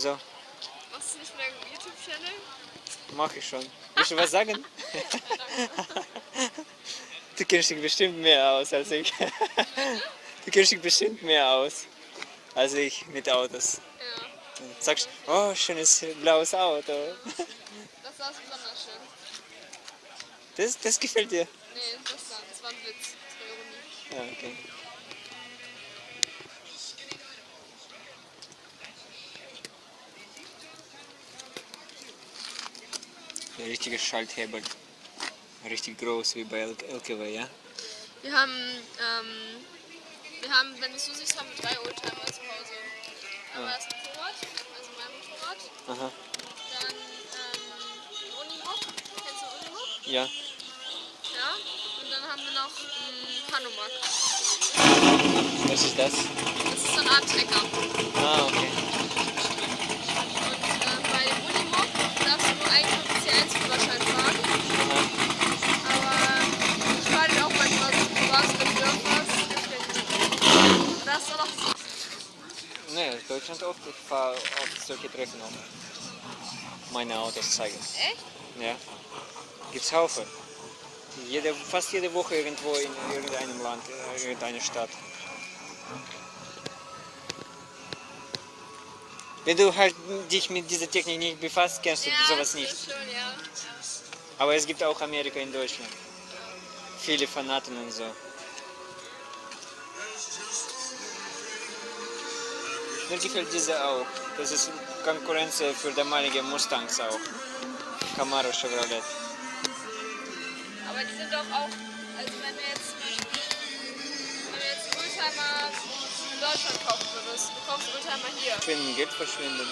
Wieso? Machst du nicht mehr einen YouTube-Channel? Mach ich schon. Willst du was sagen? Du kennst dich bestimmt mehr aus als ich. Du kennst dich bestimmt mehr aus als ich mit Autos. Ja. Du sagst, oh, schönes blaues Auto. Das war besonders schön. Das gefällt dir? Nee, das war ein Witz. Das war Ironie. Ja, okay. Der richtige Schalthebel. Richtig groß wie bei LKW, ja? Wir haben, wenn du es so siehst, haben wir 3 Oldtimer zu Hause. Einmal das Motorrad, also mein Motorrad. Aha. Dann ein Unimog. Kennst du einen Unimog? Ja. Ja. Und dann haben wir noch einen Hanomag. Was ist das? Das ist so eine Art Trecker. Ah, okay. Und bei dem Unimog darfst du nur eigentlich nur C1-Führerschein fahren. Aha. Aber ich fahre den auch manchmal so privat mit Dörfers. Das ist doch noch. Nee, in Deutschland oft. Ich fahre oft solche Treffen auch. Meine Autos zeigen. Echt? Ja. Gibt's Haufen. Fast jede Woche irgendwo in irgendeinem Land, irgendeiner Stadt. Wenn du halt dich mit dieser Technik nicht befasst, kennst du sowas nicht. Schon, ja. Aber es gibt auch Amerika in Deutschland. Viele Fanaten und so. Mir gefällt diese auch. Das ist Konkurrenz für damalige Mustangs auch. Camaro, Chevrolet. Aber die sind doch auch, also wenn du jetzt Oldtimer in Deutschland kaufen würdest, du kaufst Oldtimer hier. Wenn Geld verschwindet.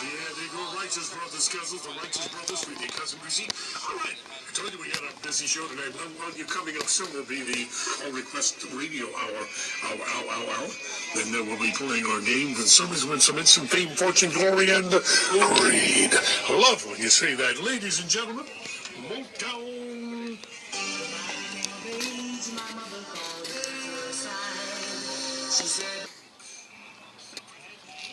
Yeah, they go Righteous Brothers, cousins, the Righteous Brothers with your cousin Breezy. All right, I told you we had a busy show tonight. Well, you're coming up soon will be the All Request Radio Hour. Then we'll be playing our games, and somebody's win some instant fame, fortune, glory, and greed. I love when you say that. Ladies and gentlemen, Motown.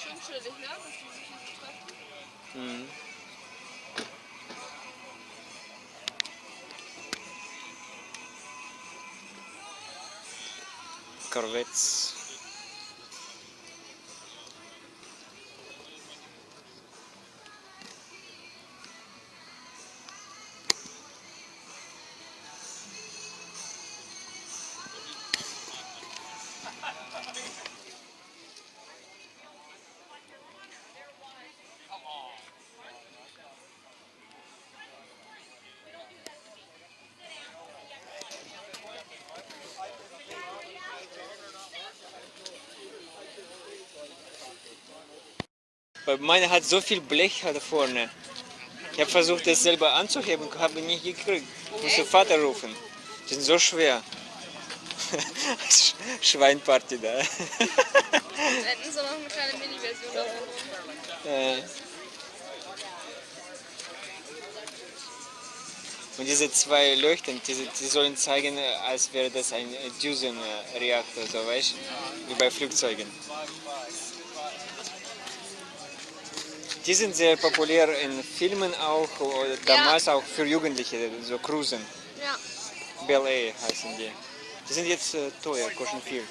Schon chillig, ne? Mhm. Corvettes. Meine hat so viel Blech da vorne. Ich habe versucht, das selber anzuheben, habe nicht gekriegt. Ich musste Vater rufen. Die sind so schwer. Schweinparty da. Wir hätten so noch eine kleine Mini-Version davon. Und diese zwei Leuchten, die sollen zeigen, als wäre das ein Düsenreaktor, so weißt du, wie bei Flugzeugen. Die sind sehr populär in Filmen auch, oder damals auch für Jugendliche, so Cruisen. Ja. Bel Air heißen die. Die sind jetzt teuer, kosten viel.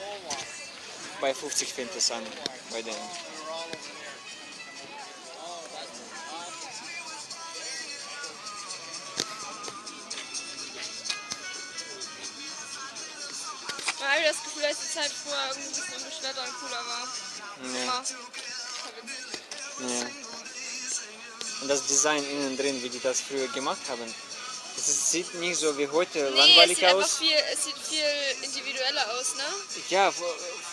Bei 50 fängt es an bei denen. als die Zeit vorher irgendwie ein bisschen beschwerter und cooler war. Ja. Ja. Ja. Und das Design innen drin, wie die das früher gemacht haben, sieht nicht so wie heute Nee, es langweilig sieht einfach aus. es sieht viel individueller aus, ne? Ja,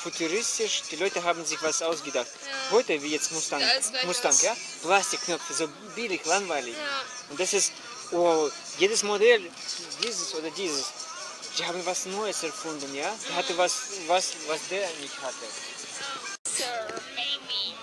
futuristisch, die Leute haben sich was ausgedacht. Ja. Heute, wie jetzt Mustang, Sieht alles gleich Mustang, aus. ja, Plastikknöpfe, so billig, langweilig. Ja. Und das ist, oh, jedes Modell, dieses oder dieses, die haben was Neues erfunden, ja. Der hatte was der nicht hatte. Sir, baby.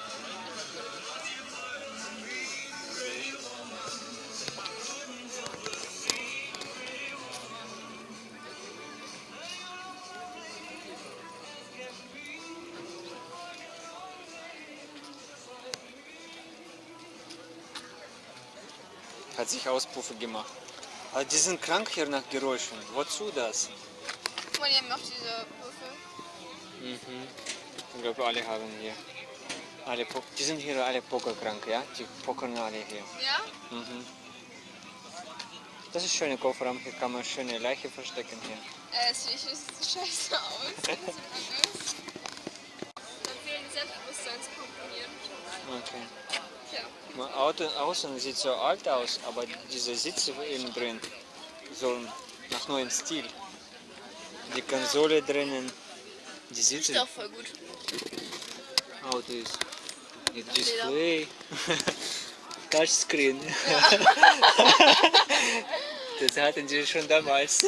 Hat sich Auspuffe gemacht. Aber die sind krank hier nach Geräuschen. Wozu das? Guck mal, die haben auch diese Würfel. Mhm. Ich glaube, alle haben hier. Die sind hier alle pokerkrank, ja? Die pokern alle hier. Ja? Mhm. Das ist schöne Kofferraum, hier kann man schöne Leiche verstecken hier. Es sieht so scheiße aus. Das ist anders. Dann fehlen Selbstbewusstseinskomponieren. Okay. Tja. Mein Auto außen sieht so alt aus, aber diese Sitze innen drin, so nach neuen Stil. Die Konsole drinnen, die Sitze, Ist auch voll gut. Auto ist mit Display, Touchscreen. Das hatten sie schon damals.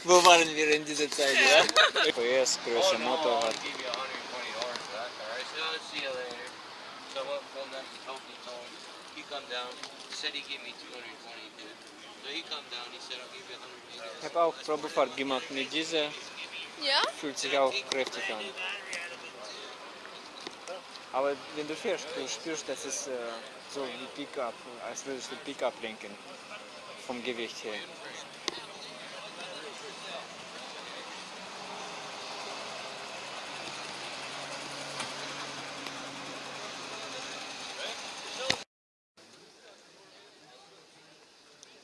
Wo waren wir in dieser Zeit, ja? PS, große Motorrad. Give you $120 for that. All right, so let's see you later. So what phone that Toby told him, he come down, said he gave me 222. So he come down, he said I'll give you 180. Ich habe auch Probefahrt gemacht mit dieser, Ja? fühlt sich auch kräftig an. Aber wenn du fährst, du spürst, das ist so wie Pickup, als würdest du Pickup lenken, vom Gewicht her.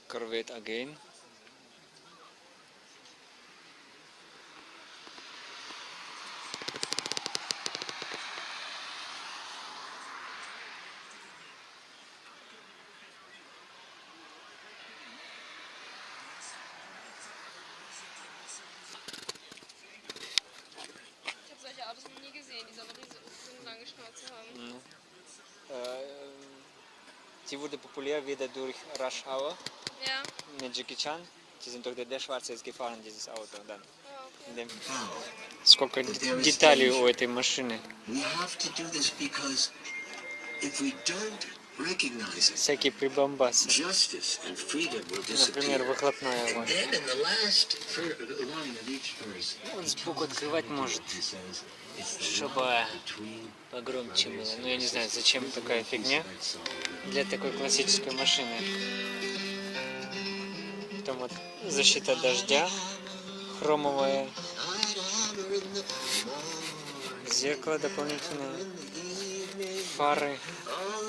Corvette again. Ich habe solche Autos noch nie gesehen, die so eine lange Schnauze haben. Sie wurde populär wieder durch Rush Hour Ja? mit Jackie Chan. Die sind durch der Schwarze ist gefahren, dieses Auto. Dann. Ja, okay. In dem Сколько деталей у этой машины. We have to do this because if we don't recognize it, Всякие прибамбасы. justice and freedom will Например, disappear. выхлопная And вонь. then in the last line of each verse, Он сбоку открывать может, he says, it's the чтобы line between погромче было. Ну я не знаю, зачем такая фигня для такой классической машины. Там вот защита дождя, хромовая, зеркало дополнительное, фары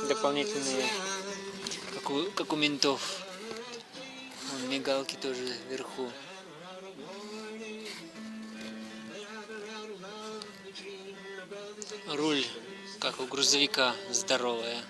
дополнительные, как у ментов. Вон мигалки тоже вверху. Руль, как у грузовика, здоровая.